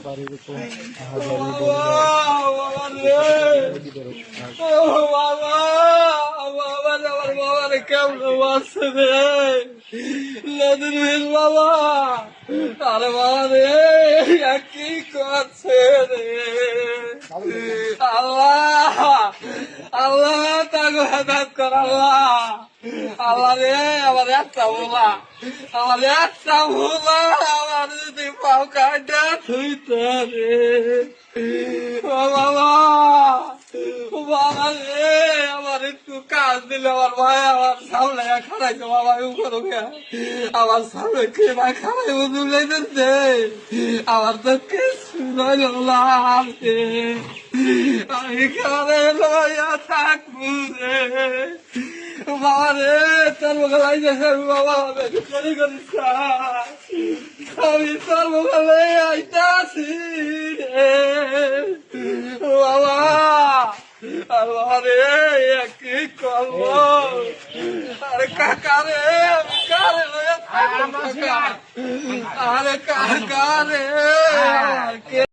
বাড়ির উপর বাবা কেমন আছে রে নদীর বাবা আরে বাবা রে কি করছে রে আল্লাহ আল্লাহ তাকে হেদায়েত কর আল্লাহ আল্লাহ রে আমার একটা ভোলা আমার যদি পাও কাটা থুইতে রে ও বাবা বাবা রে আমার একটু কাজ দিলে আমার ভাই আমার সামনে খারাইছে বাবা উপরে আমার সামনে কে ভাই খারাই বুঝলে দে আমার তো কিছু নয় আমি খারে লইয়া থাকবো রে বাবা রে তোর মুখে লাইছে বাবা করি করিস আমি তোর মুখে আইতাছি রে বাবা আর বাবা রে কি করবো আরে কাকা রে কারে লইয়া থাকবো আরে কাকা রে